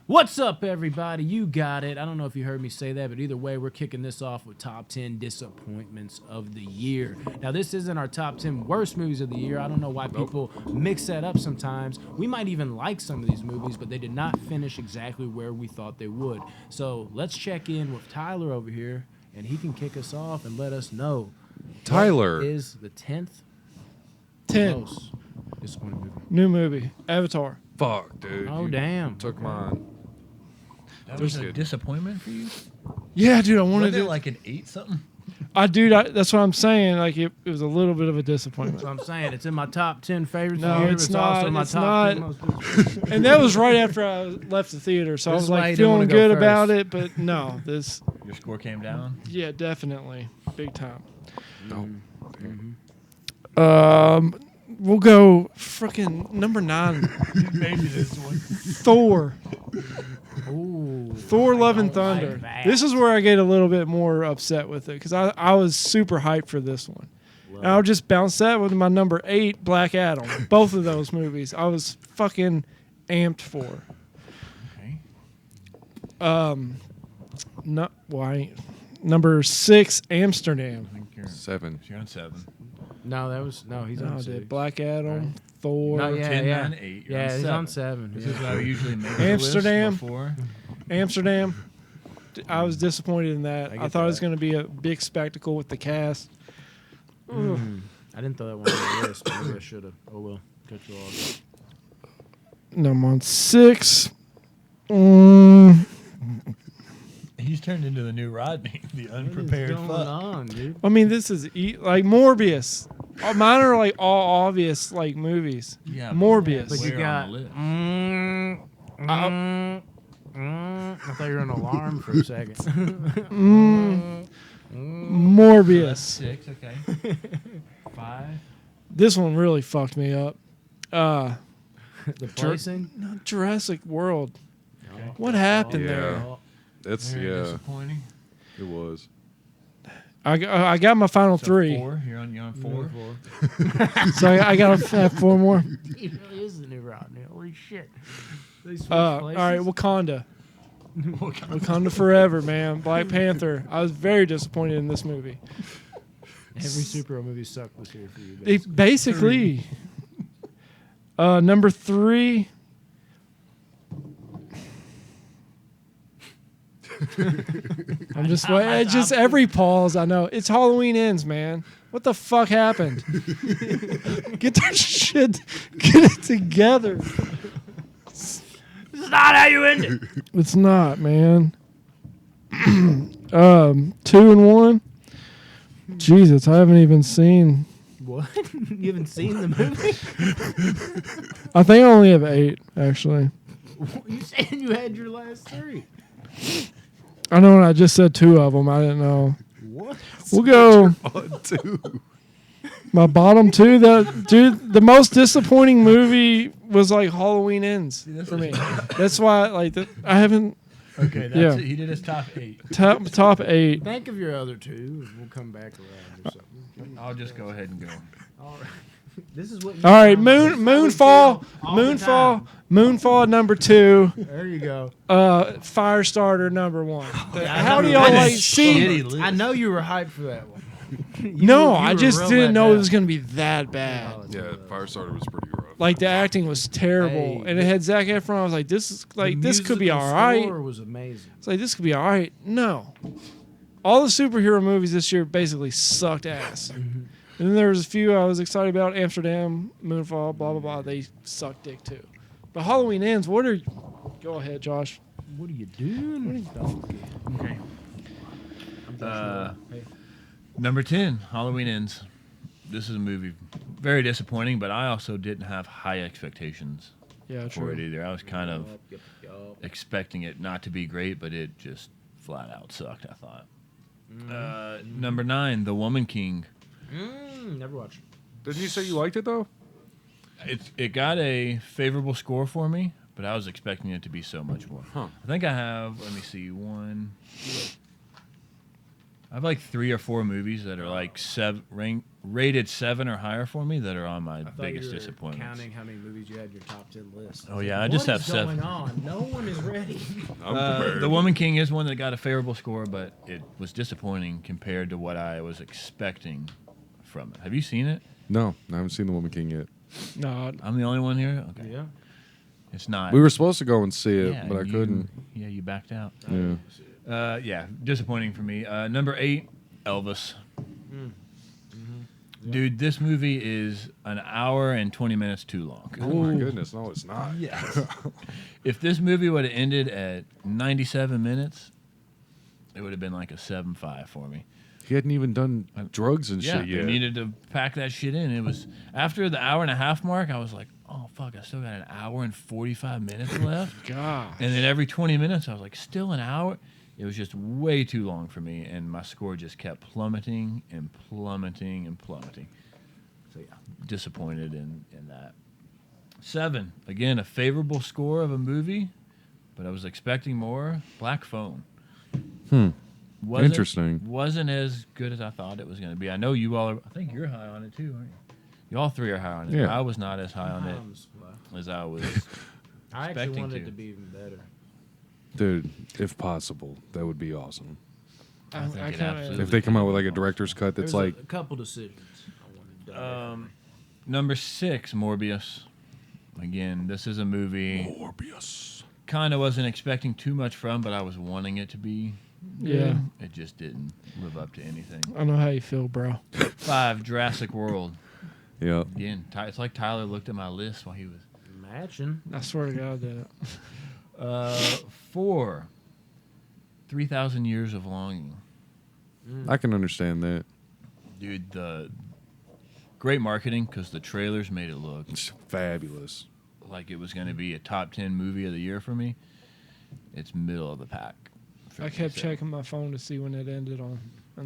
What's up, everybody? You got it. I don't know if you heard me say that, but either way, we're kicking this off with top 10 disappointments of the year. Now, this isn't our top 10 worst movies of the year. I don't know why people mix that up sometimes. We might even like some of these movies, but they did not finish exactly where we thought they would. So let's check in with Tyler over here, and he can kick us off and let us know. Tyler what is the 10th 10. most disappointing movie? New movie. Avatar. Fuck, dude. Oh, you damn. Took mine. That was a disappointment for you? Yeah, dude, I wanted Was to. it like an 8 something? That's what I'm saying. Like, it was a little bit of a disappointment. That's what I'm saying. It's in my top 10 favorites. No, of the year, it's but also not. my It's top 10 not. most disappointing. And that was right after I left the theater, so I This was is why you like didn't wanna feeling go good about first. it, but no, this, Your score came down? yeah, definitely. Big time. No. We'll go freaking number 9, Maybe this one. Thor. Ooh, Thor Love and don't like Thunder. that. This is where I get a little bit more upset with it because I was super hyped for this one. And I'll just bounce that with my number 8, Black Adam. Both of those movies I was fucking amped for. Okay. Not why. Number 6, Amsterdam. I think you're 7. on 7. No, he's on No, 6. dude. Black Adam, Thor, No, yeah, 10, yeah. 9, 8. You're Yeah, on he's 7. on 7. This yeah. is how we usually make Amsterdam. the list before. Amsterdam. I was disappointed in that. I I get thought it was that. going to be a big spectacle with the cast. Ugh. I didn't throw that one on the list. Maybe I should have. Oh well, cut you off. No, I'm on 6. Mm, He's turned into the new Rodney, the unprepared What's going fuck. on, dude? I mean, this is like Morbius. Mine are like all obvious like movies. Yeah, Morbius. But you Where got. on the list? I thought you were an alarm for a second. Morbius. 6, okay. 5. This one really fucked me up. The placing. Jurassic World. Okay. What happened Yeah. there? That's, Very yeah, disappointing. it was. I got my final So 3. 4. You're on 4. So I got to have 4 more. He really is the new Rodney. Holy shit. They switched All right, places? Wakanda. Wakanda Forever, man. Black Panther. I was very disappointed in this movie. Every superhero movie sucked this year for you. It basically. Number 3. I'm just waiting. Just every pause. I know it's Halloween Ends, man. What the fuck happened? Get that shit. Get it together. This is not how you end it. It's not, man. 2 and 1. Jesus, I haven't even seen. What? You haven't seen the movie? I think I only have 8, actually. You said you had your last 3. I know, and I just said 2 of them. I didn't know. What? We'll go. On 2. My bottom 2. The most disappointing movie was like Halloween Ends for me. That's why, like, I haven't Okay, that's Yeah. it. He did his top 8. top 8. Think of your other 2, and we'll come back around or something. I'll just go ahead and go. All right. This is what. You All right, promised. Moonfall, All the Moonfall, time. Moonfall number 2. There you go. Firestarter number 1. How do know y'all that like is see? shitty list. I know you were hyped for that one. No, You I were just real didn't let know it down. was gonna be that bad. Yeah, Firestarter was pretty rough. Like the acting was terrible, Hey, and it had Zac Efron. I was like, this is like The this could be musical all right. score was amazing. It's like this could be all right. No, all the superhero movies this year basically sucked ass. And then there was a few I was excited about: Amsterdam, Moonfall, blah blah blah. They sucked dick too. But Halloween Ends. What are? Go ahead, Josh. What are you doing? Okay. Hey. Number 10, Halloween Ends. This is a movie very disappointing, but I also didn't have high expectations Yeah, for it true. either. I was kind of Yup. expecting it not to be great, but it just flat out sucked, I thought. Number 9, The Woman King. Never watched. Didn't you say you liked it, though? It got a favorable score for me, but I was expecting it to be so much more. Huh. I think I have, let me see, I have like 3 or 4 movies that are like rated 7 or higher for me that are on my I thought biggest you were disappointments. counting how many movies you had in your top 10 list. Oh, yeah, I just have 7. What's going on? No one is ready. I'm prepared. The Woman King is one that got a favorable score, but it was disappointing compared to what I was expecting from it. Have you seen it? No, I haven't seen The Woman King yet. No, I'm the only one here? Okay. Yeah. It's not. We were supposed to go and see it, Yeah, but I you- couldn't. Yeah, you backed out. Yeah. Yeah, disappointing for me. Number 8, Elvis. Mm. Dude, this movie is an hour and 20 minutes too long. Oh my goodness, no, it's not. Yes. If this movie would have ended at 97 minutes, it would have been like a 7.5 for me. He hadn't even done drugs and Yeah, shit they yet. needed to pack that shit in. It was after the hour and a half mark, I was like, oh fuck, I still got an hour and 45 minutes left. God. And then every 20 minutes, I was like, still an hour? It was just way too long for me, and my score just kept plummeting and plummeting and plummeting. So, yeah, disappointed in that. 7, again, a favorable score of a movie, but I was expecting more. Black Phone. Wasn't, Interesting. Wasn't as good as I thought it was going to be. I know you all are, I think you're high on it too, aren't you? You all three are high on it. Yeah. I was not as high on it as I was. I actually expecting wanted to. it to be even better. Dude, if possible, that would be awesome. I think it kinda- absolutely- If they come out with like a director's cut that's There's like, a couple decisions I wanted done. Number 6, Morbius. Again, this is a movie Morbius. kind of wasn't expecting too much from, but I was wanting it to be. Yeah. It just didn't live up to anything. I know how you feel, bro. 5, Jurassic World. Yeah. Again, it's like Tyler looked at my list while he was. Matching. I swear to God that. 4, 3,000 Years of Longing. I can understand that. Dude, the great marketing because the trailers made it look It's fabulous. like it was going to be a top 10 movie of the year for me. It's middle of the pack. for I me, kept so checking my phone to see when it ended on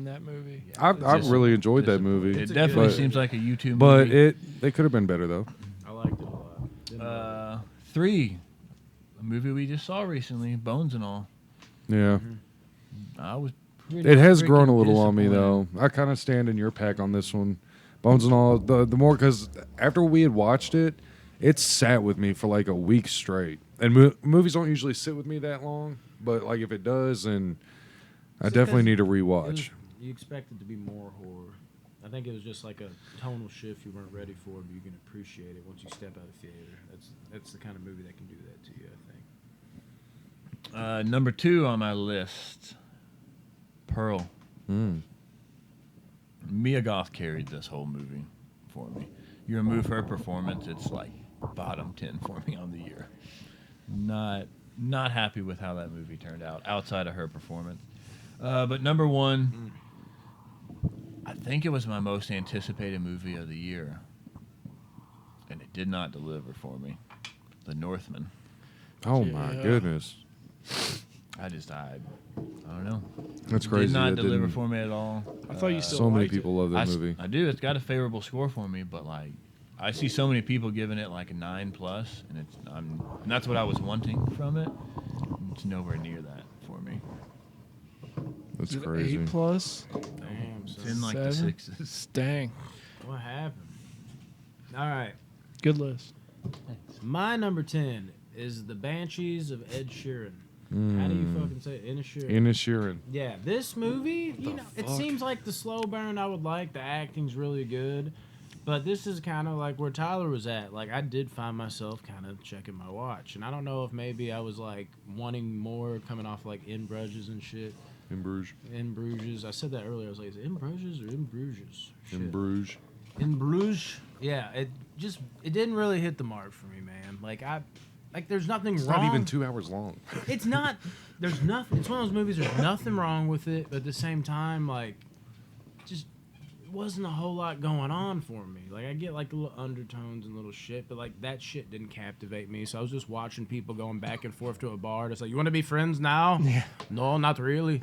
that movie. I really enjoyed that movie. It definitely But- seems like a YouTube But movie. they could have been better though. I liked it a lot. Didn't like 3, a movie we just saw recently, Bones and All. Yeah. I was. It has freaking grown a little on me disappointed. though. I kind of stand in your pack on this one. Bones and All. The more because after we had watched it, it sat with me for like a week straight. And movies don't usually sit with me that long, but like if it does, then I Is it definitely 'cause need to it was- rewatch. you expected to be more horror. I think it was just like a tonal shift you weren't ready for, but you can appreciate it once you step out of theater. That's the kind of movie that can do that to you, I think. Number 2 on my list, Pearl. Mm. Mia Goth carried this whole movie for me. You remove her performance, it's like bottom 10 for me on the year. Not happy with how that movie turned out outside of her performance. But number 1, I think it was my most anticipated movie of the year, and it did not deliver for me. The Northman. Oh my Yeah. goodness, I don't know. that's crazy. Did not that deliver didn't- for me at all. I thought you still So many liked it. people love that movie. I do. It's got a favorable score for me, but like I see so many people giving it like a 9+, and and that's what I was wanting from it. It's nowhere near that for me. That's Is it crazy. 8+? Damn, It's son. in like the 7? 6s. Dang. What happened? All right. Good list. My number 10 is The Banshees of Ed Sheeran. How do you fucking say it? Inisherin. Inisherin. Yeah, this movie, you know, it fuck? seems like the slow burn I would like. The acting's really good. But this is kind of like where Tyler was at. Like, I did find myself kind of checking my watch. And I don't know if maybe I was, like, wanting more coming off, like, In Bruges and shit. In Bruges. In Bruges. I said that earlier. I was like, is it In Bruges or In Bruges? In Shit. Bruges. In Bruges. Yeah, it didn't really hit the mark for me, man. Like, there's nothing It's wrong. not even 2 hours long. It's not. There's nothing. It's one of those movies. There's nothing wrong with it, but at the same time, like, just wasn't a whole lot going on for me. Like, I get like the little undertones and little shit, but like that shit didn't captivate me. So I was just watching people going back and forth to a bar. It's like, you want to be friends now? Yeah. No, not really.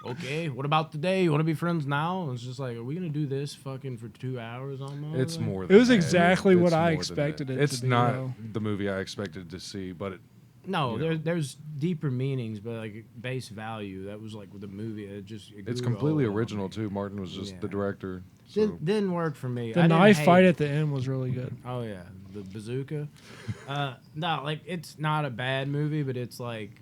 Okay, what about today? You want to be friends now? It's just like, are we gonna do this fucking for 2 hours almost? It's Like, more. It Than was that. exactly It's what I more than expected that. it It's to be, not though. the movie I expected to see, but No, You know. there's deeper meanings, but like base value. That was like with the movie. It it's grew completely old on original me. too. Martin was just the Yeah. director. So. Didn't work for me. The I didn't knife hate fight it. at the end was really good. Oh yeah, the bazooka. No, like it's not a bad movie, but it's like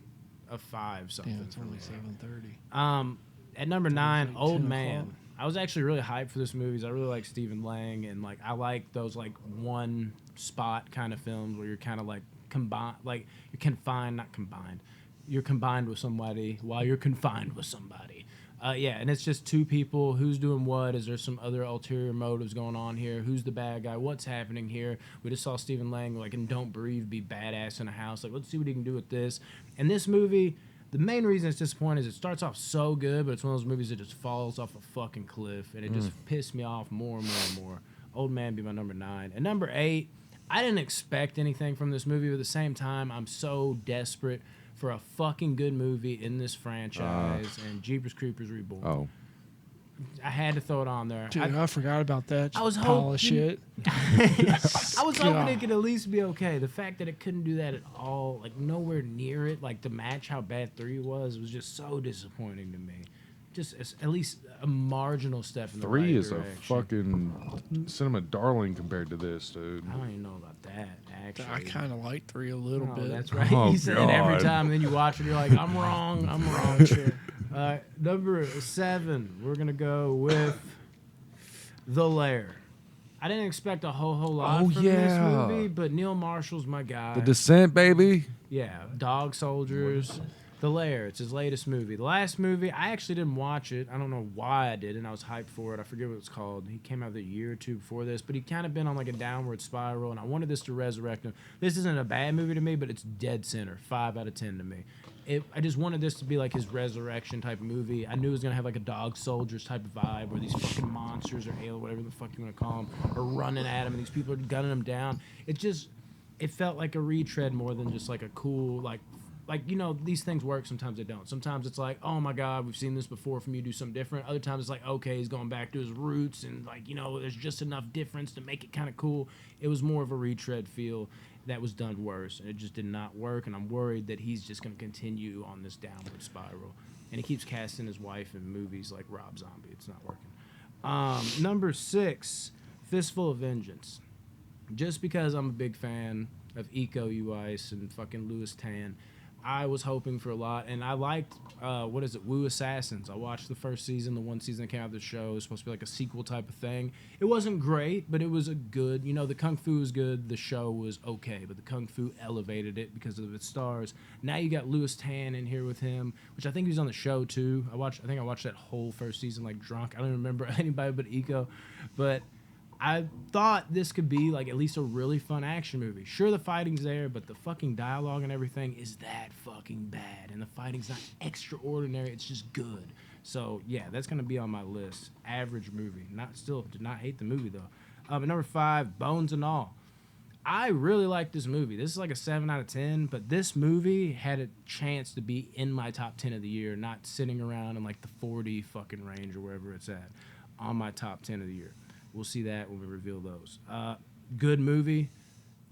a 5 something. Yeah, it's for only me. 7:30. At number 9, like Old 10 Man. o'clock. I was actually really hyped for this movie. I really like Stephen Lang, and like I like those like one spot kind of films where you're kind of like combined, like you're confined, not combined. You're combined with somebody while you're confined with somebody. Yeah, and it's just two people. Who's doing what? Is there some other ulterior motives going on here? Who's the bad guy? What's happening here? We just saw Stephen Lang like in Don't Breathe be badass in a house. Like, let's see what he can do with this. And this movie, the main reason it's disappointing is it starts off so good, but it's one of those movies that just falls off a fucking cliff, and it just pissed me off more and more and more. Old Man be my number 9. And number 8, I didn't expect anything from this movie, but at the same time, I'm so desperate for a fucking good movie in this franchise, and Jeepers Creepers Reborn. Oh, I had to throw it on there. Dude, I forgot about that. I was pile hoping- of shit. I was hoping God. it could at least be okay. The fact that it couldn't do that at all, like nowhere near it, like to match how bad 3 was just so disappointing to me. Just at least a marginal step in the 3 right is direction. a fucking cinema darling compared to this, dude. I don't even know about that, actually. I kind of like 3 a little Oh, bit. that's right. Oh, You say it every God. time, and then you watch it, you're like, I'm wrong. Sure. Number 7, we're gonna go with The Lair. I didn't expect a whole lot Oh, from yeah. this movie, but Neil Marshall's my guy. The Descent, baby. Yeah, Dog Soldiers. The Lair. It's his latest movie. The last movie, I actually didn't watch it. I don't know why I didn't. I was hyped for it. I forget what it's called. He came out the year or two before this, but he kind of been on like a downward spiral, and I wanted this to resurrect him. This isn't a bad movie to me, but it's dead center. 5 out of 10 to me. I just wanted this to be like his resurrection type of movie. I knew it was going to have like a Dog Soldiers type of vibe where these fucking monsters or alien, whatever the fuck you want to call them, are running at him, and these people are gunning him down. It felt like a retread more than just like a cool, like, you know, these things work, sometimes they don't. Sometimes it's like, oh my God, we've seen this before from you, do something different. Other times it's like, okay, he's going back to his roots, and like, you know, there's just enough difference to make it kind of cool. It was more of a retread feel that was done worse, and it just did not work, and I'm worried that he's just going to continue on this downward spiral. And he keeps casting his wife in movies like Rob Zombie. It's not working. Number 6, Fistful of Vengeance. Just because I'm a big fan of Iko Uwais and fucking Louis Tan, I was hoping for a lot, and I liked, Wu Assassins. I watched the first season, the one season that came out of the show. It was supposed to be like a sequel type of thing. It wasn't great, but it was a good, you know, the Kung Fu was good, the show was okay, but the Kung Fu elevated it because of its stars. Now you got Louis Tan in here with him, which I think he was on the show too. I think I watched that whole first season like drunk. I don't remember anybody but Iko, but I thought this could be like at least a really fun action movie. Sure, the fighting's there, but the fucking dialogue and everything is that fucking bad. And the fighting's not extraordinary, it's just good. So yeah, that's gonna be on my list. Average movie. Did not hate the movie though. But number 5, Bones and All. I really like this movie. This is like a 7 out of 10, but this movie had a chance to be in my top 10 of the year, not sitting around in like the 40 fucking range or wherever it's at on my top 10 of the year. We'll see that when we reveal those. Good movie.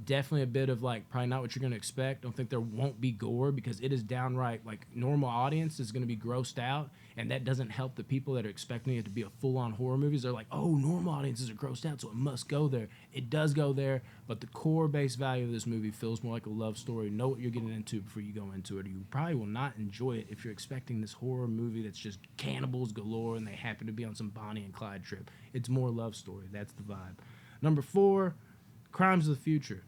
Definitely a bit of like probably not what you're going to expect. Don't think there won't be gore because it is downright like normal audience is going to be grossed out, and that doesn't help the people that are expecting it to be a full-on horror movie. They're like, oh, normal audiences are grossed out, so it must go there. It does go there, but the core base value of this movie feels more like a love story. Know what you're getting into before you go into it, or you probably will not enjoy it if you're expecting this horror movie that's just cannibals galore and they happen to be on some Bonnie and Clyde trip. It's more love story. That's the vibe. Number 4, Crimes of the Future.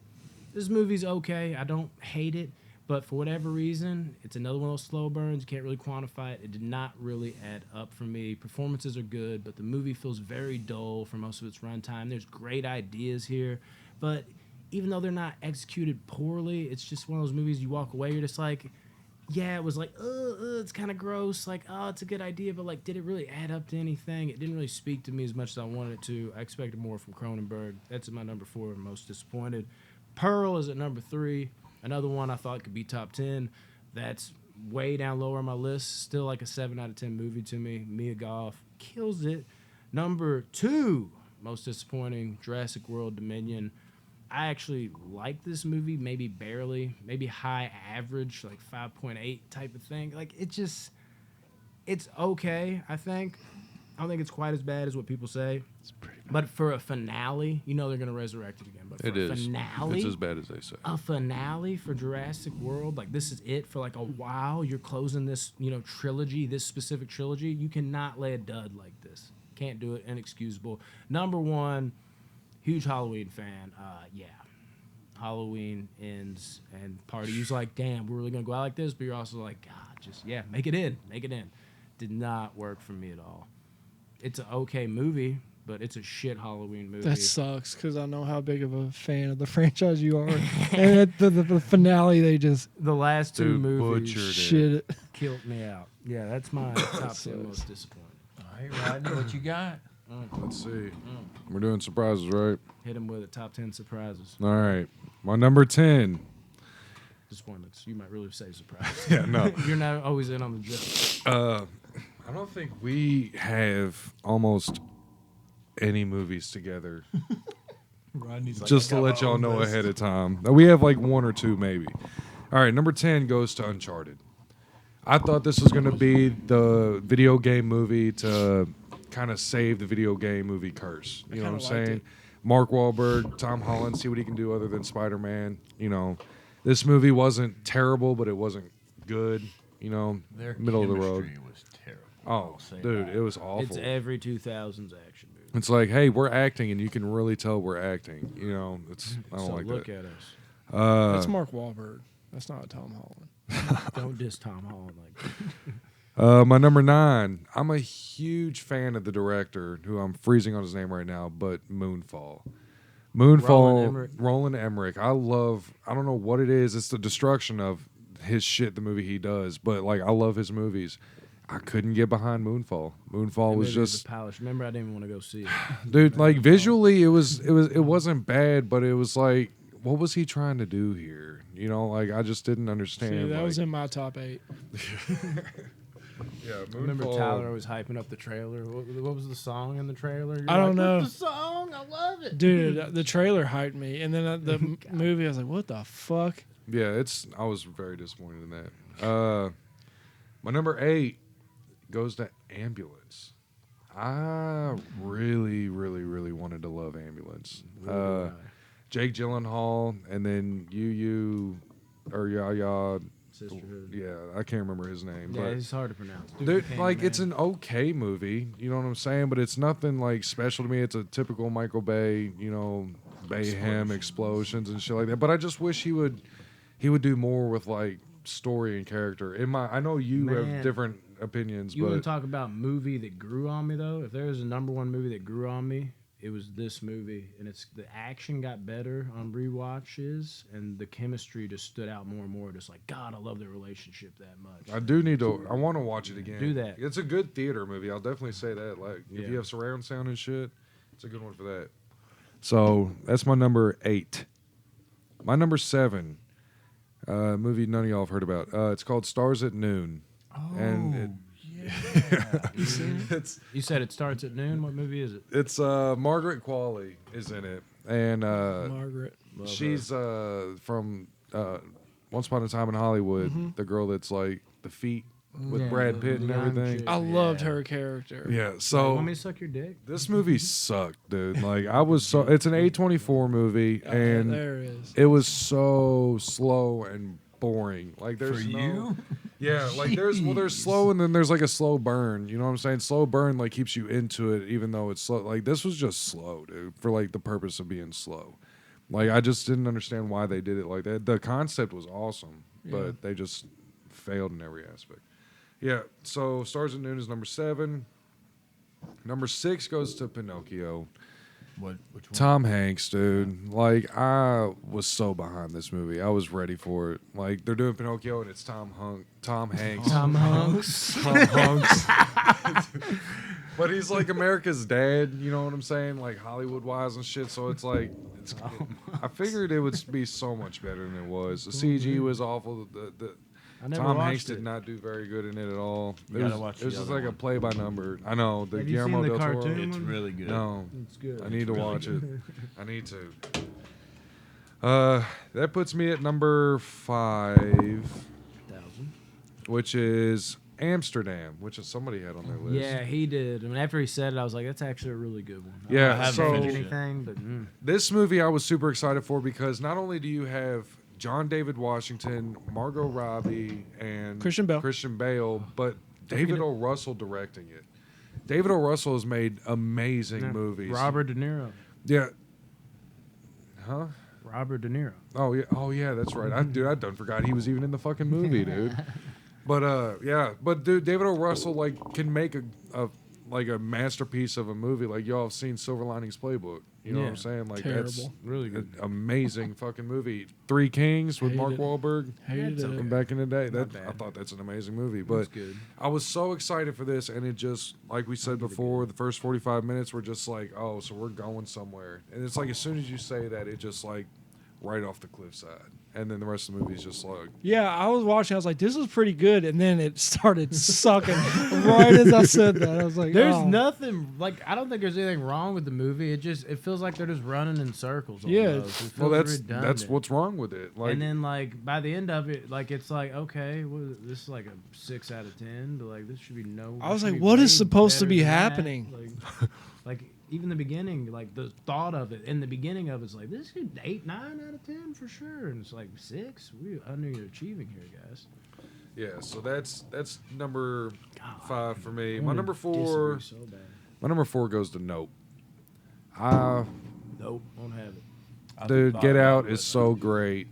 This movie's okay. I don't hate it, but for whatever reason, it's another one of those slow burns. You can't really quantify it. It did not really add up for me. Performances are good, but the movie feels very dull for most of its runtime. There's great ideas here, but even though they're not executed poorly, it's just one of those movies you walk away, you're just like, yeah, it was like, it's kind of gross. Like, oh, it's a good idea, but like, did it really add up to anything? It didn't really speak to me as much as I wanted it to. I expected more from Cronenberg. That's at my number 4, most disappointed. Pearl is at number 3. Another one I thought could be top 10. That's way down lower on my list. Still like a 7 out of 10 movie to me. Mia Goth kills it. Number 2, most disappointing, Jurassic World Dominion. I actually like this movie, maybe barely, maybe high average, like 5.8 type of thing. Like, it's okay, I think. I don't think it's quite as bad as what people say. It's pretty bad. But for a finale, you know they're gonna resurrect it again. But for It a is. finale, It's as bad as they say. a finale for Jurassic World, like this is it for like a while. You're closing this, trilogy, this specific trilogy. You cannot lay a dud like this. Can't do it. Inexcusable. Number one, huge Halloween fan. Yeah. Halloween ends and party's like, damn, we're really gonna go out like this, but you're also like, God, just make it in. Did not work for me at all. It's an okay movie, but it's a shit Halloween movie. That sucks because I know how big of a fan of the franchise you are. And at the finale, they just The last two Dude, movies butchered it. shit it. killed me out. Yeah, that's my top 10 sucks. most disappointing. All right, Rodney, what you got? Let's see. We're doing surprises, right? Hit him with a top 10 surprises. All right. My number 10. Disappointments. You might really say surprise. Yeah, no. You're not always in on the joke. I don't think we have almost any movies together. Rodney's Just to let y'all know ahead of time. We have like one or two maybe. All right, number 10 goes to Uncharted. I thought this was going to be the video game movie to kind of save the video game movie curse. You know what I'm kinda liked saying? it. Mark Wahlberg, Tom Holland, see what he can do other than Spider-Man. This movie wasn't terrible, but it wasn't good. Their Middle of the road. chemistry was terrible. Oh, I'll say dude, that. it was awful. It's every 2000s action movie. It's like, hey, we're acting, and you can really tell we're acting. I don't So like look that. at us. That's Mark Wahlberg. That's not Tom Holland. Don't diss Tom Holland like that. My number 9. I'm a huge fan of the director, who I'm freezing on his name right now, but Moonfall. Roland Emmerich. I don't know what it is. It's the destruction of his shit, the movie he does, but like I love his movies. I couldn't get behind Moonfall. Moonfall was Maybe it just, a palace. Remember, I didn't even want to go see it. dude, like visually it wasn't bad, but it was like, what was he trying to do here? Like I just didn't understand. See, that like, was in my top 8. yeah, Moonfall. Remember Tyler was hyping up the trailer? What was the song in the trailer? You're I don't know. What's the song? I love it. Dude, the trailer hyped me. And then the movie, I was like, what the fuck? Yeah, I was very disappointed in that. My number 8 goes to Ambulance. I really, really, really wanted to love Ambulance. Jake Gyllenhaal, and then Yaya. Sisterhood. Yeah, I can't remember his name. Yeah, but it's hard to pronounce. dude, like it's an okay movie. You know what I'm saying? But it's nothing like special to me. It's a typical Michael Bay, mayhem, explosions and shit like that. But I just wish he would do more with like story and character. I know you Man. have different opinions, You want but to talk about movie that grew on me though? If there was a number one movie that grew on me, it was this movie, and the action got better on rewatches, and the chemistry just stood out more and more. Just like, God, I love their relationship that much. I want to watch it again. Do that. It's a good theater movie. I'll definitely say that. Like if Yeah. you have surround sound and shit, it's a good one for that. So that's my number 8. My number 7, movie none of y'all have heard about. It's called Stars at Noon. And it's You said it starts at noon. What movie is it? it's Margaret Qualley is in it, and Margaret. Love she's from Once Upon a Time in Hollywood, the girl that's like the feet with Yeah, Brad the Pitt and young everything. chick. I loved Yeah. her character. Yeah, You so want me to suck your dick? this movie sucked, dude. Like it's an A24 movie, and there it is. it was so slow and boring. Like there's For no, you? yeah, like there's slow and then there's like a slow burn. You know what I'm saying? Slow burn like keeps you into it, even though it's slow. Like this was just slow, dude, for like the purpose of being slow. Like I just didn't understand why they did it like that. The concept was awesome, but they just failed in every aspect. Yeah, so Stars at Noon is number 7. Number 6 goes to Pinocchio. Which one? Tom Hanks, dude. Like, I was so behind this movie. I was ready for it. Like, they're doing Pinocchio, and it's Tom Hanks. Tom Hanks. Tom Hanks. But he's like America's dad, you know what I'm saying? Like, Hollywood-wise and shit. So it's like, I figured it would be so much better than it was. The CG was awful. I never Tom watched Hanks it. did not do very good in it at all. You gotta watch It was the just other like a one. play-by-number. I know. The Have you Guillermo seen the del Toro. cartoon? It's really good. No. It's good. I need to really watch it. good. I need to. That puts me at number 5, 1000. which is Amsterdam, which is somebody had on their list. Yeah, he did. And after he said it, I was like, that's actually a really good one. I Yeah, don't know if I so- haven't finished finished anything, but This movie I was super excited for because not only do you have John David Washington, Margot Robbie, and Christian Bale. but David O. Russell directing it. David O. Russell has made amazing yeah. movies. Robert De Niro. Yeah. Huh? Robert De Niro. Oh yeah, that's right. I done forgot he was even in the fucking movie, dude. But yeah, but dude, David O. Russell like can make a masterpiece of a movie. Like y'all have seen Silver Linings Playbook. You know what I'm Yeah. saying? Like Terrible. that's Really good. an amazing fucking movie. Three Kings with Hated Mark it. Wahlberg Hated That's it. from back in the day. That bad. I thought that's an amazing movie. That's But good. I was so excited for this, and it just like we said before, the first 45 minutes were just like, oh, so we're going somewhere. And it's like as soon as you say that, it just like right off the cliffside. And then the rest of the movie is just like, Yeah, I was watching. I was like, "This is pretty good," and then it started sucking right as I said that. I was like, There's oh. nothing like I don't think there's anything wrong with the movie. It feels like they're just running in circles. Yeah. almost. It well, feels that's redundant. what's wrong with it. Like, and then like by the end of it, like it's like okay, well, this is like a 6 out of 10, but like this should be no. I was this should like, be what is way supposed to better be than that. happening? Like even the beginning, like the thought of it in the beginning of it's like this is 8, 9 out of 10 for sure, and it's like 6. We underachieving here, guys. yeah, so that's number God, 5 for me. I My wanna number 4, disagree so bad. my number 4 goes to Nope. Nope, won't have it. I Dude, thought Get about Out it, is so great.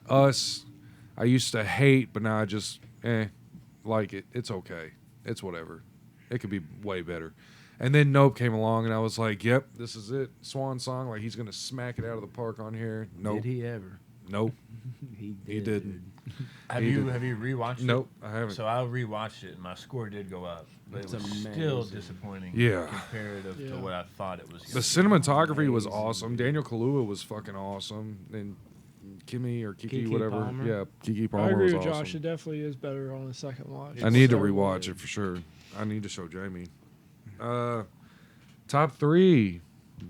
Us, I used to hate, but now I just like it. It's okay. It's whatever. It could be way better. And then Nope came along, and I was like, "Yep, this is it. Swan song. Like he's gonna smack it out of the park on here." Nope. Did he ever? Nope. He He didn't. Have He you did. have you rewatched Nope. it? I haven't. So I rewatched it, and my score did go up, but It's it was still amazing. disappointing. Yeah. comparative to Yeah. what I thought it was. The gonna cinematography was Amazing. awesome. Daniel Kaluuya was fucking awesome, and Kimmy or Kiki, Keke whatever. Palmer. Yeah, Kiki Palmer I agree was with awesome. Josh. It definitely is better on the second watch. I need to so rewatch good. it for sure. I need to show Jamie. Top 3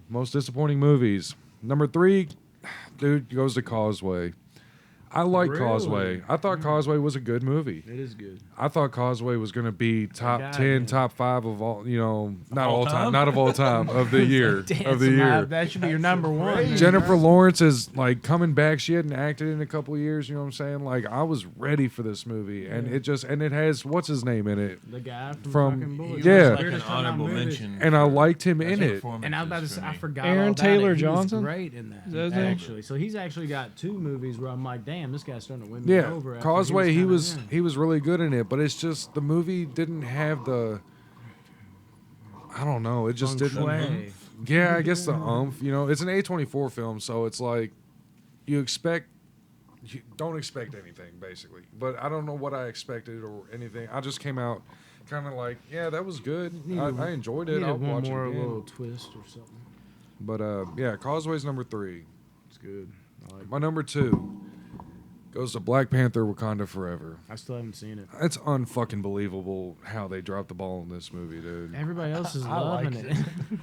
most disappointing movies. Number 3, dude, goes to Causeway. I like Really? Causeway. I thought Causeway was a good movie. It is good. I thought Causeway was going to be top God, 10, man. top 5 of all, not all all time, time? not of all time, of the year, of the year. That should be your number one. man. Jennifer Lawrence is like coming back. She hadn't acted in a couple of years. You know what I'm saying? Like I was ready for this movie, and it has what's his name in it, The guy from, From- fucking Boys. yeah. like Weirdest an time honorable movies. mention. and I for liked him in best it. And I was about to performances say, for I me. forgot Aaron all about Taylor it. He was Johnson? great in that. Is that his name? Actually, so he's actually got 2 movies where I'm like, damn, this guy's starting to win me Yeah, over. after Causeway. He was kinda in. he was really good in it, but it's just the movie didn't have the. I don't know. It just Feng didn't. Shui. Yeah, I guess the umph. It's an A24 film, so it's like you don't expect anything basically. But I don't know what I expected or anything. I just came out kind of like, yeah, that was good. I enjoyed it. Needed I'll one watch more it again. little twist or something. But yeah, Causeway's number 3. It's good. I like it. My number 2 goes to Black Panther: Wakanda Forever. I still haven't seen it. It's unfucking believable how they dropped the ball in this movie, dude. Everybody else is I loving liked it.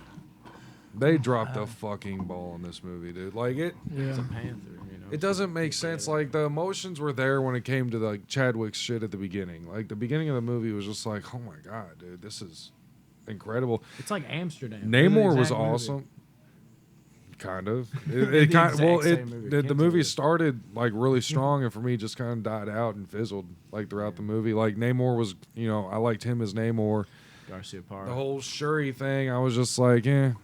They dropped the fucking ball in this movie, dude. Like It's Yeah. a panther, you know. it doesn't make sense. Like the emotions were there when it came to like Chadwick's shit at the beginning. Like the beginning of the movie was just like, oh my god, dude, this is incredible. It's like Amsterdam. Namor It's was the exact movie. awne Kind of. The It kind exact well, same movie. the Can't movie do it. started like really strong, and for me, just kind of died out and fizzled like throughout the movie. Like Namor was, I liked him as Namor. Garcia Parra. The whole Shuri thing, I was just like, And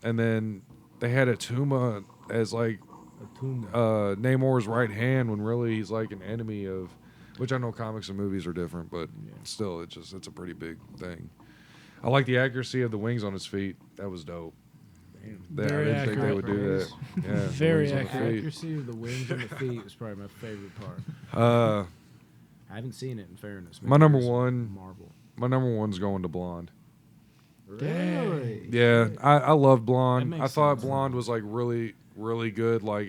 then they had Atuma as like Atuma. Namor's right hand when really he's like an enemy of, which I know comics and movies are different, but still, it's a pretty big thing. I like the accuracy of the wings on his feet. That was dope. I Very didn't think they accurate. would do that. Yeah, the Very wings on the accurate. feet. Accuracy of the wings and the feet was probably my favorite part. I haven't seen it, in fairness. My Maybe number it's one- Marvel. My number 1's going to Blonde. Really? Yeah, I love Blonde. That I makes thought sense. Blonde was like really, really good. Like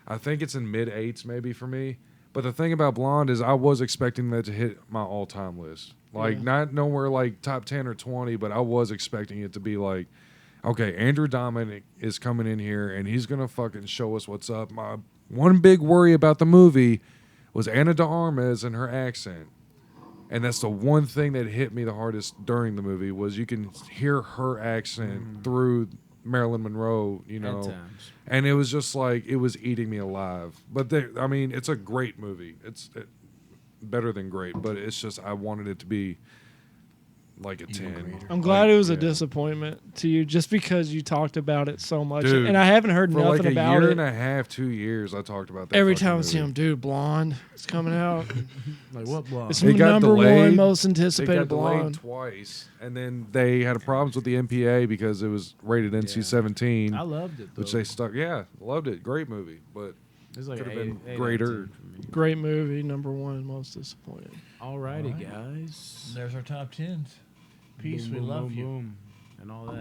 I think it's in mid 8s maybe for me. But the thing about Blonde is I was expecting that to hit my all time list. Like Yeah. not nowhere like top 10 or 20, but I was expecting it to be like, okay, Andrew Dominic is coming in here and he's gonna fucking show us what's up. My one big worry about the movie was Anna de Armas and her accent. And that's the one thing that hit me the hardest during the movie was you can hear her accent through Marilyn Monroe, you know. At times. And it was just like it was eating me alive. But I mean, it's a great movie. It's better than great, but it's just I wanted it to be like a 10. I'm glad it was a yeah. disappointment to you just because you talked about it so much. Dude, and I haven't heard For nothing like a about year it. and a half, 2 years, I talked about that. Every fucking time I see movie. him, dude, Blonde, it's coming out. Like what blonde? It's It got number one delayed. most It anticipated got delayed Blonde. twice, and then they had problems with the MPA because it was rated NC-17, I loved it though. which they stuck. Yeah, loved it. Great movie, but It's like could have an been 8 greater. out of 10 for me. Great movie, number one most disappointed. Alrighty, All right. guys. There's our top 10s. Peace, Boom, we boom, love boom, you. boom, and all that.